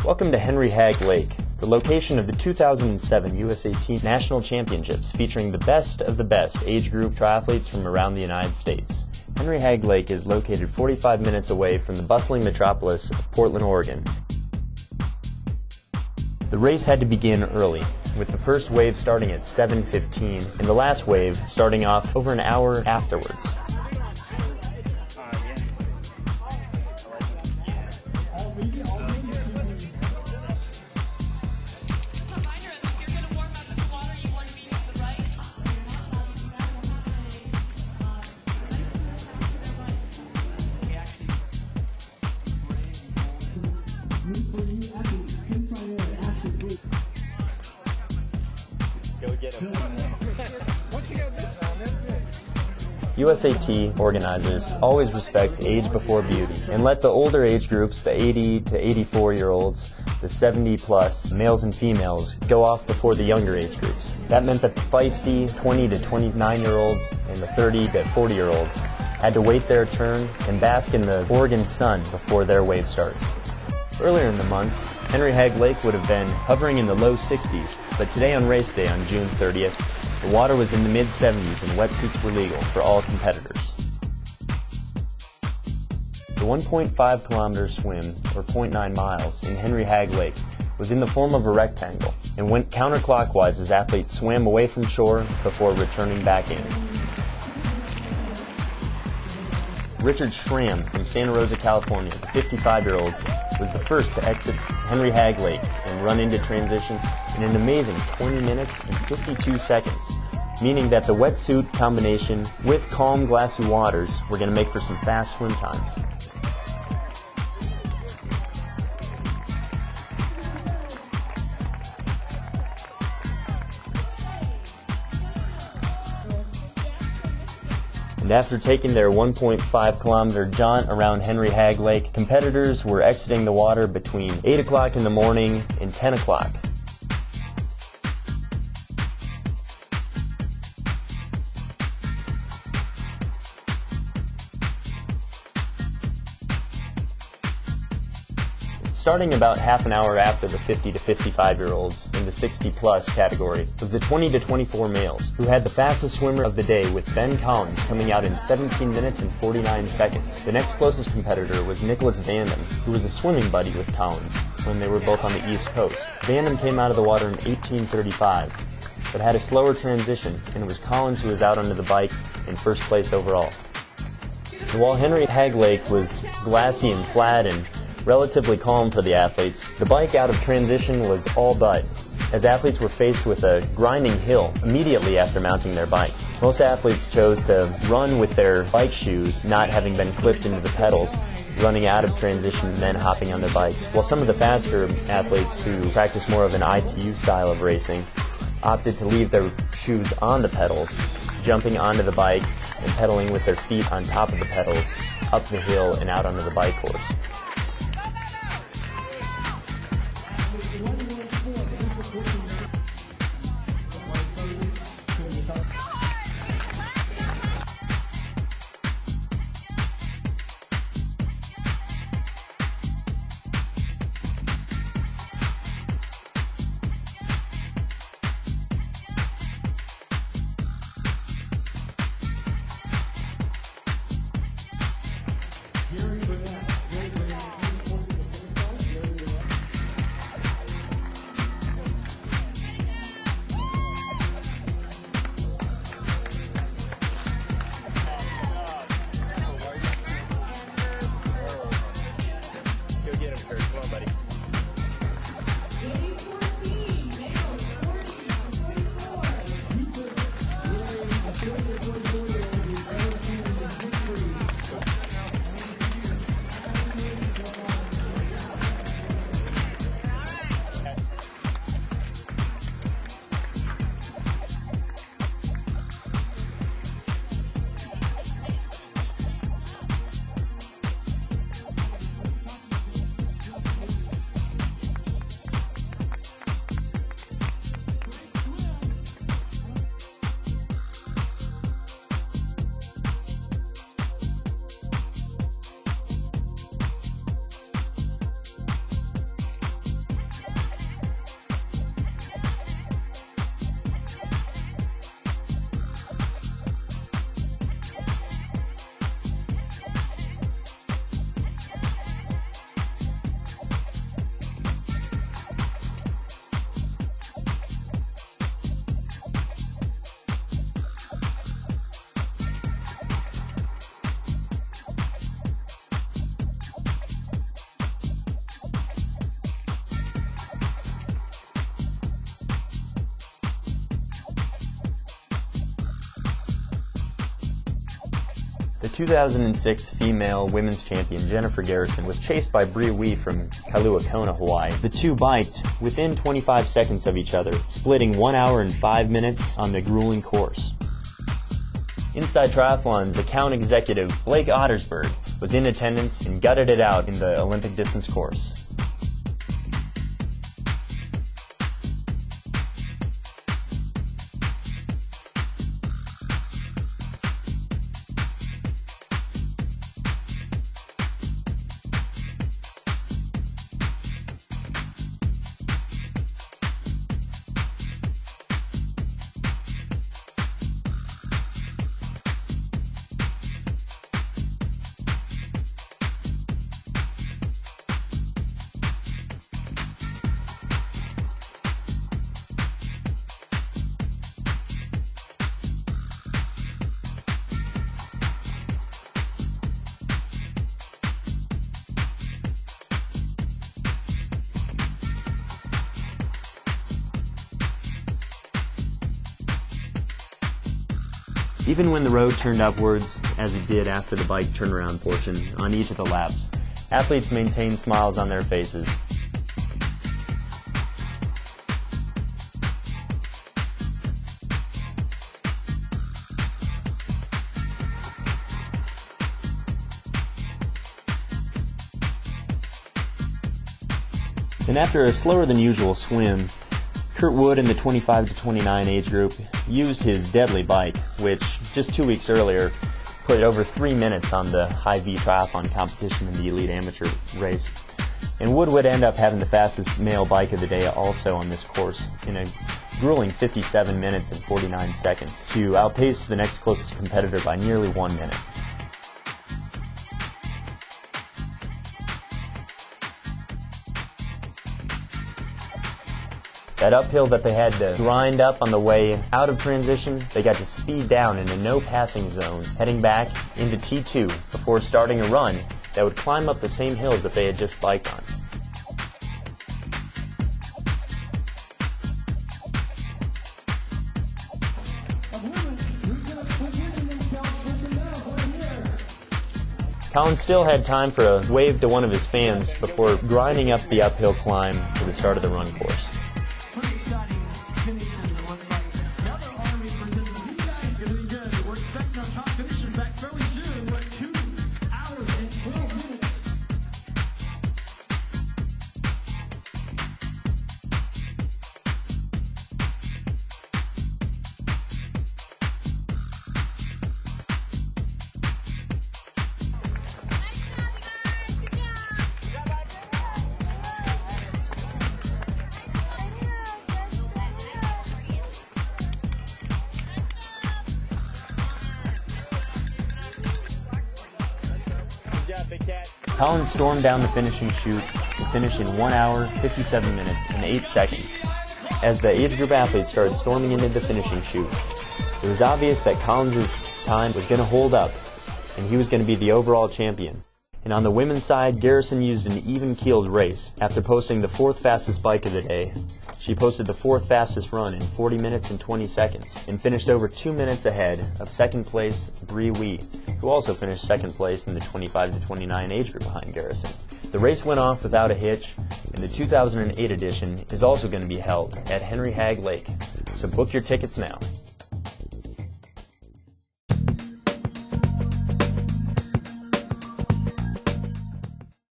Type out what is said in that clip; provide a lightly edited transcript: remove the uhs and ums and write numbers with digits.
Welcome to Henry Hagg Lake, the location of the 2007 USAT National Championships featuring the best of the best age group triathletes from around the United States. Henry Hagg Lake is located 45 minutes away from the bustling metropolis of Portland, Oregon. The race had to begin early, with the first wave starting at 7:15 and the last wave starting off over an hour afterwards. USAT organizers always respect age before beauty and let the older age groups, the 80 to 84-year-olds, the 70-plus males and females, go off before the younger age groups. That meant that the feisty 20 to 29-year-olds and the 30 to 40-year-olds had to wait their turn and bask in the Oregon sun before their wave starts. Earlier in the month, Henry Hagg Lake would have been hovering in the low 60s, but today on race day on June 30th, the water was in the mid-70s and wetsuits were legal for all competitors. The 1.5 kilometer swim, or 0.9 miles, in Henry Hagg Lake was in the form of a rectangle and went counterclockwise as athletes swam away from shore before returning back in. Richard Schramm from Santa Rosa, California, the 55-year-old, was the first to exit Henry Hagg Lake and run into transition in an amazing 20 minutes and 52 seconds, meaning that the wetsuit combination with calm, glassy waters were going to make for some fast swim times. And after taking their 1.5 kilometer jaunt around Henry Hagg Lake, competitors were exiting the water between 8 o'clock in the morning and 10 o'clock. Starting about half an hour after the 50 to 55-year-olds in the 60-plus category was the 20 to 24 males, who had the fastest swimmer of the day with Ben Collins coming out in 17 minutes and 49 seconds. The next closest competitor was Nicholas Vandam, who was a swimming buddy with Collins when they were both on the East Coast. Vandam came out of the water in 18:35, but had a slower transition, and it was Collins who was out onto the bike in first place overall. And while Henry Hagg Lake was glassy and flat and relatively calm for the athletes, the bike out of transition was all but, as athletes were faced with a grinding hill immediately after mounting their bikes. Most athletes chose to run with their bike shoes not having been clipped into the pedals, running out of transition and then hopping on their bikes, while some of the faster athletes who practice more of an ITU style of racing opted to leave their shoes on the pedals, jumping onto the bike and pedaling with their feet on top of the pedals up the hill and out onto the bike course. The 2006 female women's champion Jennifer Garrison was chased by Bree Wee from Kailua Kona, Hawaii. The two biked within 25 seconds of each other, splitting 1 hour and 5 minutes on the grueling course. Inside Triathlon's account executive Blake Ottersberg was in attendance and gutted it out in the Olympic distance course. Even when the road turned upwards, as it did after the bike turnaround portion on each of the laps, athletes maintained smiles on their faces. And after a slower than usual swim, Kurt Wood in the 25 to 29 age group used his deadly bike, which just 2 weeks earlier put over 3 minutes on the high V triathlon competition in the elite amateur race. And Wood would end up having the fastest male bike of the day also on this course in a grueling 57 minutes and 49 seconds to outpace the next closest competitor by nearly 1 minute. That uphill that they had to grind up on the way out of transition, they got to speed down in a no passing zone, heading back into T2 before starting a run that would climb up the same hills that they had just biked on. Colin still had time for a wave to one of his fans before grinding up the uphill climb to the start of the run course. Colin stormed down the finishing chute to finish in 1 hour, 57 minutes, and 8 seconds. As the age group athletes started storming into the finishing chute, it was obvious that Collins' time was going to hold up, and he was going to be the overall champion. And on the women's side, Garrison used an even-keeled race. After posting the 4th fastest bike of the day, she posted the 4th fastest run in 40 minutes and 20 seconds, and finished over 2 minutes ahead of second place Bree Wee, who also finished second place in the 25 to 29 age group behind Garrison. The race went off without a hitch, and the 2008 edition is also going to be held at Henry Hagg Lake, so book your tickets now.